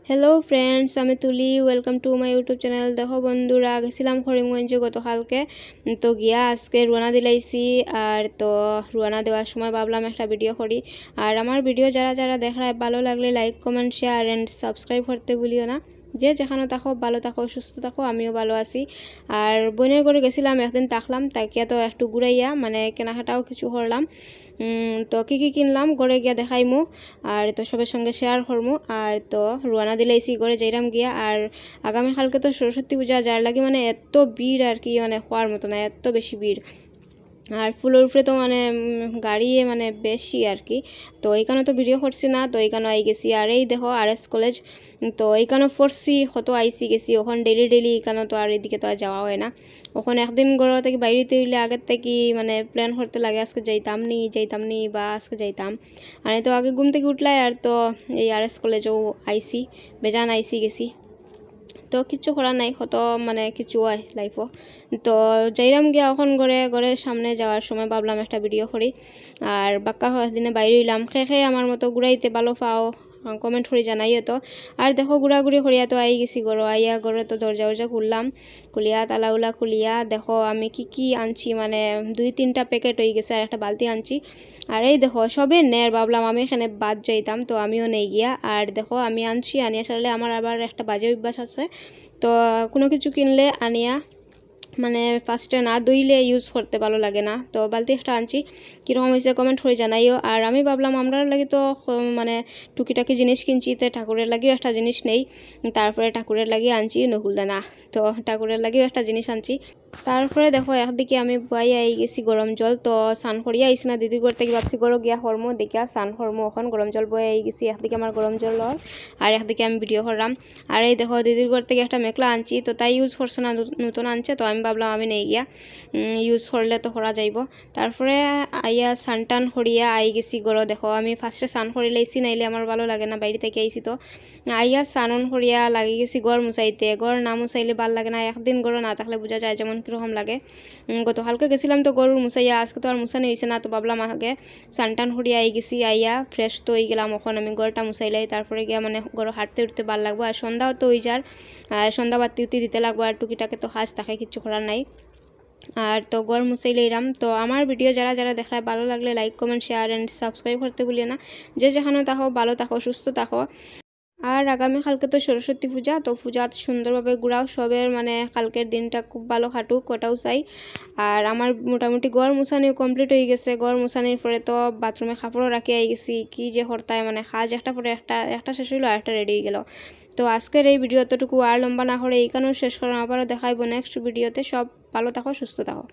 Hello friends, আমি তুলি। Welcome to my YouTube channel. দেখো বন্ধুরা, গেছিলাম করিমগঞ্জে গতকালকে। তো গিয়া আজকে রুয়ানা দিলাইছি। আর তো রুয়ানা দেওয়ার সময় ভাবলাম একটা ভিডিও করি। আর আমার ভিডিও যারা যারা দেখায় ভালো লাগলে like comment share and subscribe করতে ভুলিও না। যে যেখানে থাকো ভালো থাকো, সুস্থ থাকো, আমিও ভালো আছি। আর বোনের ঘরে গেছিলাম, একদিন থাকলাম, তাকিয়া তো একটু ঘুরাইয়া মানে কেনাকাটাও কিছু করলাম। তো কী কী কিনলাম ঘরে গিয়া দেখাইমু। আর তো সবার সঙ্গে শেয়ার করমু। আর তো রুয়ানা দিলাইছি ঘরে যাইরাম গিয়া। আর আগামীকালকে তো সরস্বতী পূজা, যার লাগে মানে এত ভিড় আর কি, মানে হওয়ার মতো না, এত বেশি ভিড়। আর ফুলের উপরে তো মানে গাড়ি মানে বেশি আর কি। তো এইখানে তো ভিডিও করছি না, তো এইখানে আই গেছি। আর এই দেখো RS কলেজ, তো এইখানে পড়ছি, কত আইসি গেছি। ওখানে ডেলি এখানে তো আর এদিকে তো আর যাওয়া হয় না। ওখানে একদিন ঘর থেকে বাইরেতে হইলে আগের থেকে মানে প্ল্যান করতে লাগে, আজকে যাইতাম নি বা আজকে যাইতাম। আর তো আগে ঘুম থেকে উঠলাই আর তো এই RS কলেজেও আইসি, বেজান আইসি গেছি। তো কিচ্ছু করার নাই, কত মানে কিছু হয় লাইফও। তো যাইরাম গিয়া এখন ঘরের সামনে যাওয়ার সময় ভাবলাম একটা ভিডিও করি। আর বাক্কা দিনে বাইরে হইলাম, খেয়ে আমার মতো ঘুরাইতে ভালো পাও, কমেন্ট করে জানাইও তো। আর দেখো ঘুরাঘুরি করিয়া তো আই গেছি ঘর। আইয়া ঘরে তো দরজা খুললাম, খুলিয়া তালাউলা খুলিয়া দেখো আমি কি আনছি, মানে 2-3টা প্যাকেট হয়ে গেছে আর একটা বালতি আনছি। আর এই দেখো সবে নেয়, ভাবলাম আমি এখানে বাদ যাইতাম, তো আমিও নেই গিয়া। আর দেখো আমি আনিয়া সারলে আমার আবার একটা বাজে অভ্যাস আছে। তো কোনো কিছু কিনলে আনিয়া মানে ফার্স্টে না ধুইলে ইউজ করতে ভালো লাগে না। তো বালতি একটা আনছি, কীরকম হয়েছে কমেন্ট করে জানাইও। আর আমি ভাবলাম আমরা লাগে তো মানে টুকিটাকি জিনিস কিনছি, তো ঠাকুরের লাগেও একটা জিনিস নেই। তারপরে ঠাকুরের লাগিয়ে আনছি নকুলদানা, তো ঠাকুরের লাগেও একটা জিনিস আনছি। তারপরে দেখো একদিকে আমি বই আই গেছি গরম জল, তো স্নান করিয়া আইসি না দিদির ঘর থেকে, ভাবছি গরো গিয়া হরম, দেখিয়া স্নান হরমো। এখন গরম জল বয়ে আই গেছি, একদিকে আমার গরম জল আর একদিকে আমি ভিডিও করলাম। আর এই দেখো দিদির ঘর থেকে একটা মেকলা আনছি, তো তাই ইউজ করছে না, নতুন আনছে। তো আমি ভাবলাম আমি নেই গিয়া, ইউজ করলে তো করা যাইব। তারপরে আইয়া স্নান টান করিয়া আই গেছি গরো। দেখো আমি ফার্স্টে স্নান করি লাইছি, নাইলে আমার ভালো লাগে না, বাইরে থেকে আইছি। তো আইয়া স্নান করিয়া লাগি গেছি ঘর মুছাইতে। ঘর না মুছাইলে ভাল লাগে না, একদিন ঘর না থাকলে বোঝা যায় যেমন কীরকম লাগে। গতকালকে গেছিলাম তো গরুর মুছাইয়া, আজকে তো আর মুছানি হয়েছে না। তো ভাবলাম আগে স্নান টান করিয়া আই গেছি, আইয়া ফ্রেশ তো হয়ে গেলাম। এখন আমি ঘরটা মুছাইলাই, তারপরে গিয়া মানে ঘর হাঁটতে উঠতে ভাল লাগবো। আর সন্ধ্যাও তো ওই যার সন্ধ্যা বাতি উতি দিতে লাগবো। আর টুকিটাকে তো হাজ থাকে, কিচ্ছু করার নাই। আর তো ঘর মুছাইলে এরাম। তো আমার ভিডিও যারা যারা দেখায় ভালো লাগলে like comment share and subscribe করতে ভুলিও না। যে যেখানে থাকো ভালো থাকো, সুস্থ থাকো। আর আগামীকালকে তো সরস্বতী পূজা, তো পূজা সুন্দরভাবে ঘুরাও সবের, মানে কালকের দিনটা খুব ভালো কাটুক, ওটাও চাই। আর আমার মোটামুটি ঘর মুছানিও কমপ্লিট হয়ে গেছে। ঘর মুছানির পরে তো বাথরুমে কাপড়ও রাখি আই গেছি। কি যে হরতায় মানে কাজ একটা পরে একটা শেষ হইলো আর একটা রেডি হয়ে গেল। তো আজকের এই ভিডিও এতটুকু, আর লম্বা না করে এইখানেও শেষ করার, আবারও দেখাইব নেক্সট ভিডিওতে। সব ভালো থাকো, সুস্থ থাকো।